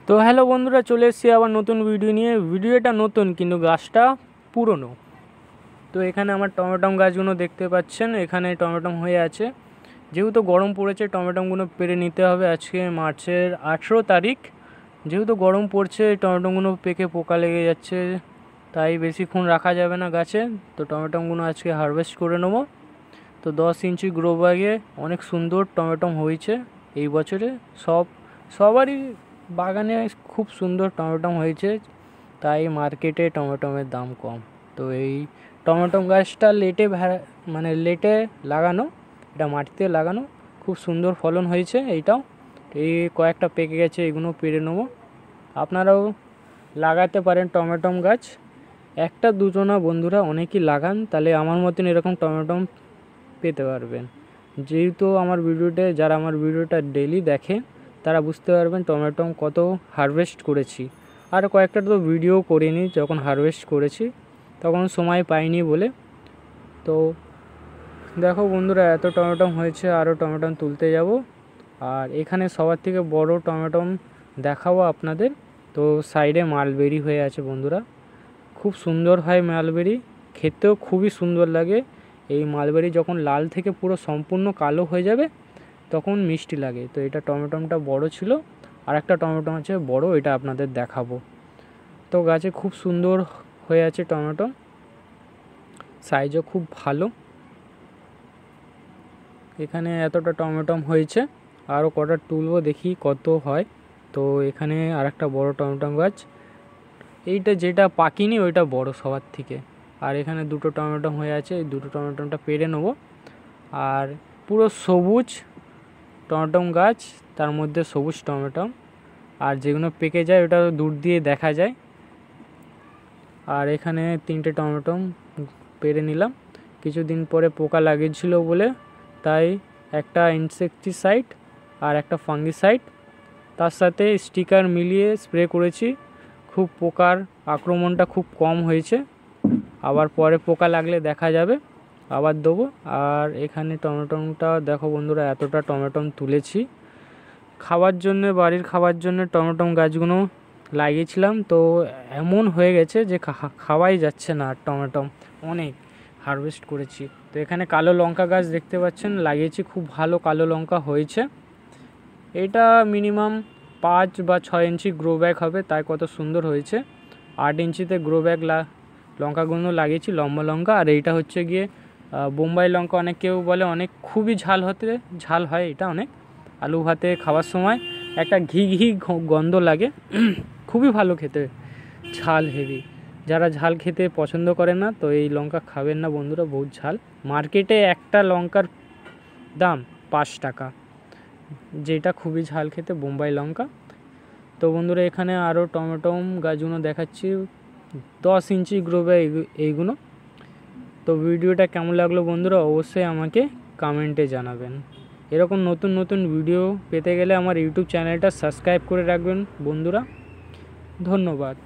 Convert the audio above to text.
তো হ্যালো বন্ধুরা, চলে এসেছি আবার নতুন ভিডিও নিয়ে। ভিডিওটা নতুন কিন্তু গাছটা পুরনো। তো এখানে আমার টমেটো গাছগুলো দেখতে পাচ্ছেন, এখানে টমেটো হয়ে আছে। যেহেতু গরম পড়েছে, টমেটোগুলো পেরে নিতে হবে। আজকে মার্চের 18 তারিখ। যেহেতু গরম পড়ছে, টমেটোগুলো পেকে পোকা লেগে যাচ্ছে, তাই বেশিক্ষণ রাখা যাবে না গাছে। তো টমেটোগুলো আজকে হারভেস্ট করে নেবো। তো 10 ইঞ্চি গ্রো ব্যাগে অনেক সুন্দর টমেটো হয়েছে এই বছরে। সবারই বাগানে খুব সুন্দর টমেটো হয়েছে, তাই মার্কেটে টমেটোমের দাম কম। তো এই টমেটো গাছটা লেটে লাগানো, এটা মাটিতে লাগানো, খুব সুন্দর ফলন হয়েছে। এইটাও এই কয়েকটা পেকে গেছে, এগুলো পেরে নেবো। আপনারাও লাগাতে পারেন টমেটো গাছ, একটা দুটো না বন্ধুরা, অনেকই লাগান, তাহলে আমার মতন এরকম টমেটো পেতে পারবেন। যেহেতু যারা আমার ভিডিওটা ডেইলি দেখে, তারা বুঝতে পারবেন টমেটো কত হারভেস্ট করেছি। আর কয়েকটা তো ভিডিও করিনি, যখন হারভেস্ট করেছি তখন সময় পাইনি বলে। তো দেখো বন্ধুরা, এত টমেটো হয়েছে, আরও টমেটো তুলতে যাব। আর এখানে সবার থেকে বড় টমেটো দেখাবো আপনাদের। তো সাইডে মালবেরি হয়ে আছে বন্ধুরা, খুব সুন্দর হয় মালবেরি, খেতেও খুবই সুন্দর লাগে। এই মালবেরি যখন লাল থেকে পুরো সম্পূর্ণ কালো হয়ে যাবে তখন মিষ্টি লাগে। তো এটা টমেটোটা বড় ছিল, আর একটা টমেটো আছে বড়, এটা আপনাদের দেখাবো। তো গাছে খুব সুন্দর হয়ে আছে টমেটো, সাইজও খুব ভালো। এখানে এতটা টমেটো হয়েছে, আরও কটা তুলবো, দেখি কত হয়। তো এখানে আর একটা বড় টমেটো গাছ, এইটা যেটা পাকিনি ওইটা বড় সবার থেকে। আর এখানে দুটো টমেটো হয়ে আছে, এই দুটো টমেটোটা পেরে নেবো। আর পুরো সবুজ টমেটো গাছ, তার মধ্যে সবুজ টমেটো, আর যেগুলো পেকে যায় ওটা দূর দিয়ে দেখা যায়। আর এখানে 3টে টমেটো পেরে নিলাম। কিছুদিন পরে পোকা লাগিয়েছিল বলে, তাই একটা ইনসেকটিসাইড আর একটা ফাঙ্গিসাইড, তার সাথে স্টিকার মিলিয়ে স্প্রে করেছি। খুব পোকার আক্রমণটা খুব কম হয়েছে। আবার পরে পোকা লাগলে দেখা যাবে, আবার দেবো। আর এখানে টমেটোটা দেখো বন্ধুরা, এতটা টমেটো তুলেছি খাওয়ার জন্য, বাড়ির খাওয়ার জন্য টমেটো গাছগুলো লাগিয়েছিলাম। তো এমন হয়ে গেছে যে খাওয়াই যাচ্ছে না। টমেটো অনেক হারভেস্ট করেছি। তো এখানে কালো লঙ্কা গাছ দেখতে পাচ্ছেন, লাগিয়েছি, খুব ভালো কালো লঙ্কা হয়েছে। এটা মিনিমাম 5 বা 6 ইঞ্চি গ্রো ব্যাগ হবে, তাই কত সুন্দর হয়েছে। 8 ইঞ্চিতে গ্রো ব্যাগ লঙ্কাগুলো লাগিয়েছি, লম্বা লঙ্কা। আর এইটা হচ্ছে গিয়ে বোম্বাই লঙ্কা, অনেক কেউ বলে অনেক খুবই ঝাল হয় এটা অনেক। আলু ভাতে খাওয়ার সময় একটা ঘি গন্ধ লাগে, খুবই ভালো খেতে, ঝাল হেভি। যারা ঝাল খেতে পছন্দ করে না, তো এই লঙ্কা খাবেন না বন্ধুরা, বহুত ঝাল। মার্কেটে একটা লঙ্কার দাম 5 টাকা, যেটা খুবই ঝাল খেতে, বোম্বাই লঙ্কা। তো বন্ধুরা, এখানে আরও টমেটো গাছগুলো দেখাচ্ছি, 10 ইঞ্চি গ্রো ব্যাগ এইগুলো। তো ভিডিওটা কেমন লাগলো বন্ধুরা, অবশ্যই আমাকে কমেন্টে জানাবেন। এরকম নতুন নতুন ভিডিও পেতে গেলে আমার ইউটিউব চ্যানেলটা সাবস্ক্রাইব করে রাখবেন বন্ধুরা। ধন্যবাদ।